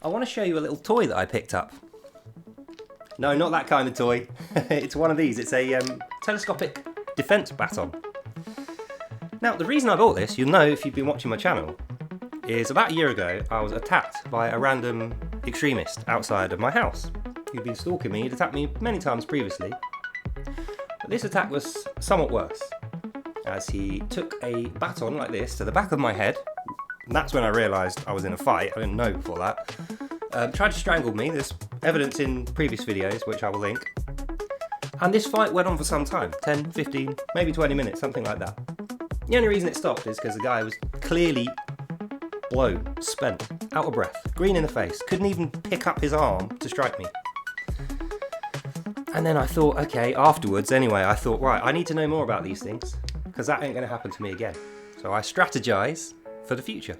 I want to show you a little toy that I picked up. No, not that kind of toy. It's one of these. It's a telescopic defence baton. Now, the reason I bought this, you'll know if you've been watching my channel, is about a year ago I was attacked by a random extremist outside of my house. He'd been stalking me. He'd attacked me many times previously. But this attack was somewhat worse, as he took a baton like this to the back of my head. And that's when I realised I was in a fight. I didn't know before that. Tried to strangle me. There's evidence in previous videos, which I will link. And this fight went on for some time, 10, 15, maybe 20 minutes, something like that. The only reason it stopped is because the guy was clearly blown, spent, out of breath, green in the face, couldn't even pick up his arm to strike me. And then I thought, okay, afterwards anyway, I thought, right, I need to know more about these things, because that ain't going to happen to me again. So I strategise for the future.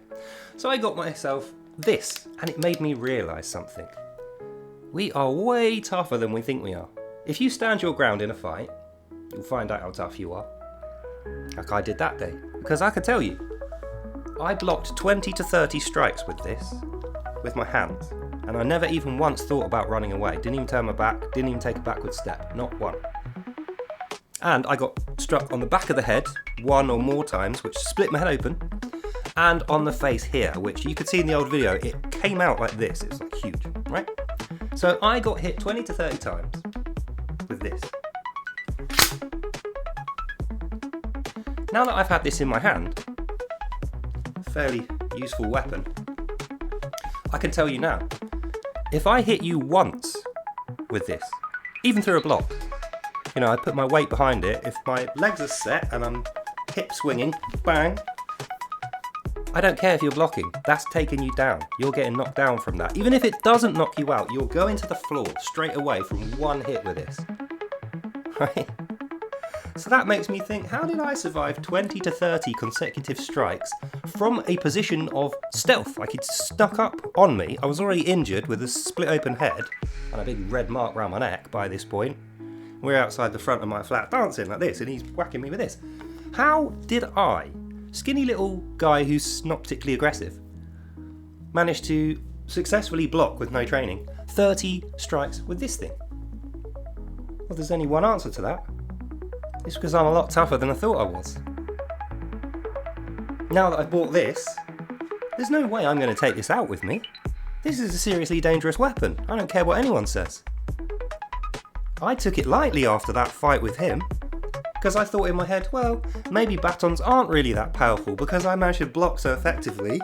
So I got myself this, and it made me realise something. We are way tougher than we think we are. If you stand your ground in a fight, you'll find out how tough you are. Like I did that day. Because I can tell you, I blocked 20 to 30 strikes with this, with my hands. And I never even once thought about running away. Didn't even turn my back, didn't even take a backward step, not one. And I got struck on the back of the head one or more times, which split my head open. And on the face here, which you could see in the old video, it came out like this. It was like huge, right? So I got hit 20 to 30 times with this. Now that I've had this in my hand, a fairly useful weapon, I can tell you now, if I hit you once with this, even through a block, you know, I put my weight behind it, if my legs are set and I'm hip swinging, bang, I don't care if you're blocking, that's taking you down. You're getting knocked down from that. Even if it doesn't knock you out, you're going to the floor straight away from one hit with this. Right? So that makes me think, how did I survive 20 to 30 consecutive strikes from a position of stealth? Like he'd snuck up on me. I was already injured with a split open head and a big red mark around my neck by this point. We're outside the front of my flat dancing like this and he's whacking me with this. How did I, skinny little guy who's not particularly aggressive, manage to successfully block with no training 30 strikes with this thing? Well, there's only one answer to that. It's because I'm a lot tougher than I thought I was. Now that I've bought this, there's no way I'm going to take this out with me. This is a seriously dangerous weapon. I don't care what anyone says. I took it lightly after that fight with him, because I thought in my head, well, maybe batons aren't really that powerful because I managed to block so effectively.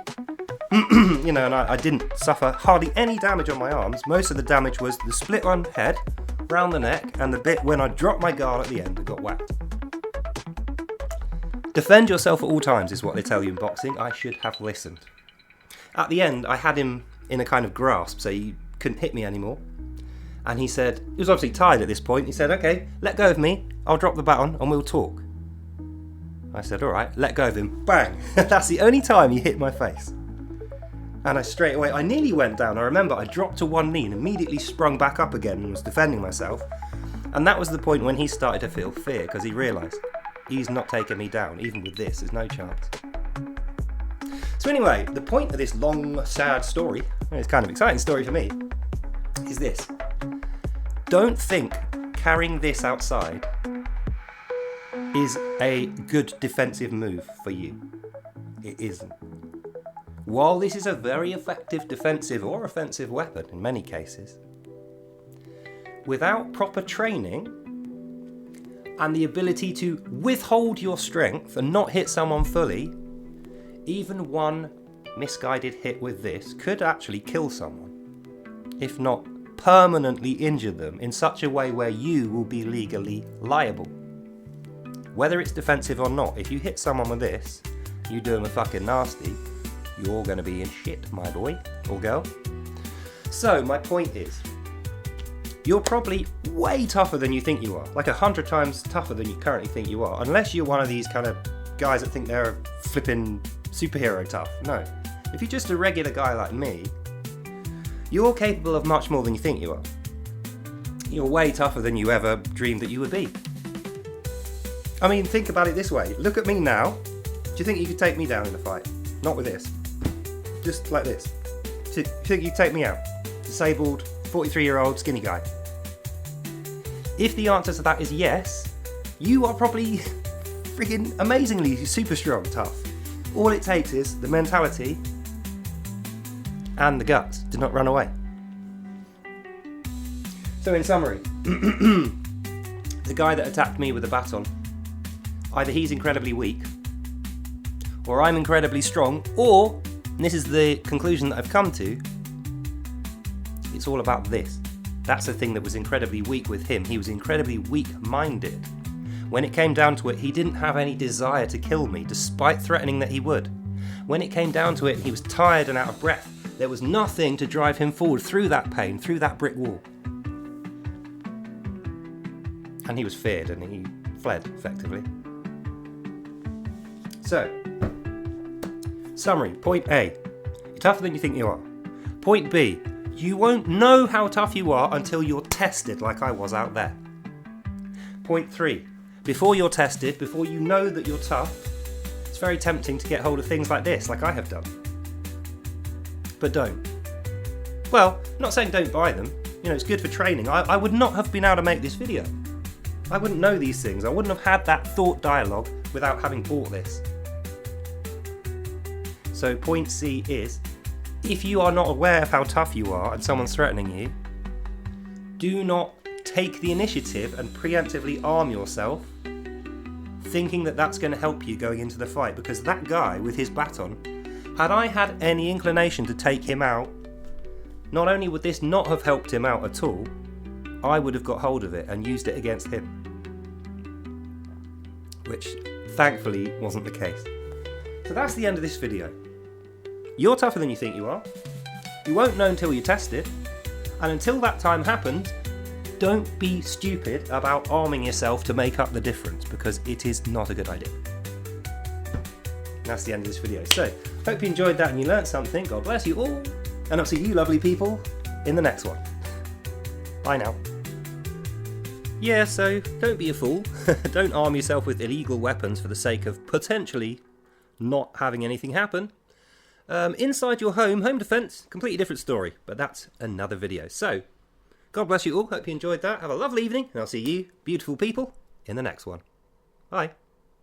You know, and I didn't suffer hardly any damage on my arms. Most of the damage was the split on head, round the neck, and the bit when I dropped my guard at the end and got whacked. Defend yourself at all times is what they tell you in boxing. I should have listened. At the end, I had him in a kind of grasp, so he couldn't hit me anymore. And he said, he was obviously tired at this point, he said, okay, let go of me, I'll drop the baton and we'll talk. I said, alright, let go of him. Bang! That's the only time he hit my face. And I nearly went down. I remember I dropped to one knee and immediately sprung back up again and was defending myself. And that was the point when he started to feel fear, because he realised he's not taking me down, even with this, there's no chance. So anyway, the point of this long, sad story, and it's kind of exciting story for me, is this. Don't think carrying this outside is a good defensive move for you. It isn't. While this is a very effective defensive or offensive weapon in many cases, without proper training and the ability to withhold your strength and not hit someone fully, even one misguided hit with this could actually kill someone, if not permanently injure them in such a way where you will be legally liable. Whether it's defensive or not, if you hit someone with this, you do them a fucking nasty, you're going to be in shit, my boy or girl. So my point is, you're probably way tougher than you think you are, like 100 times tougher than you currently think you are, unless you're one of these kind of guys that think they're flipping superhero tough. No, if you're just a regular guy like me, you're capable of much more than you think you are. You're way tougher than you ever dreamed that you would be. I mean, think about it this way. Look at me now. Do you think you could take me down in a fight? Not with this. Just like this. Do you think you'd take me out? Disabled, 43-year-old, skinny guy. If the answer to that is yes, you are probably freaking amazingly super strong, tough. All it takes is the mentality and the guts to not run away. So in summary, the guy that attacked me with a baton, either he's incredibly weak, or I'm incredibly strong, or, and this is the conclusion that I've come to, it's all about this. That's the thing that was incredibly weak with him. He was incredibly weak-minded. When it came down to it, he didn't have any desire to kill me, despite threatening that he would. When it came down to it, he was tired and out of breath. There was nothing to drive him forward through that pain, through that brick wall. And he was feared and he fled, effectively. So, summary, point A, you're tougher than you think you are. Point B, you won't know how tough you are until you're tested like I was out there. Point 3, before you're tested, before you know that you're tough, it's very tempting to get hold of things like this, like I have done. But don't. Well, I'm not saying don't buy them. You know, it's good for training. I would not have been able to make this video. I wouldn't know these things. I wouldn't have had that thought dialogue without having bought this. So point C is, if you are not aware of how tough you are and someone's threatening you, do not take the initiative and preemptively arm yourself thinking that that's going to help you going into the fight, because that guy with his baton, had I had any inclination to take him out, not only would this not have helped him out at all, I would have got hold of it and used it against him. Which, thankfully, wasn't the case. So that's the end of this video. You're tougher than you think you are. You won't know until you test it. And until that time happens, don't be stupid about arming yourself to make up the difference, because it is not a good idea. That's the end of this video. So, hope you enjoyed that and you learnt something. God bless you all. And I'll see you lovely people in the next one. Bye now. Yeah, so don't be a fool. Don't arm yourself with illegal weapons for the sake of potentially not having anything happen. Inside your home defence, completely different story, but that's another video. So, God bless you all. Hope you enjoyed that. Have a lovely evening, and I'll see you, beautiful people, in the next one. Bye.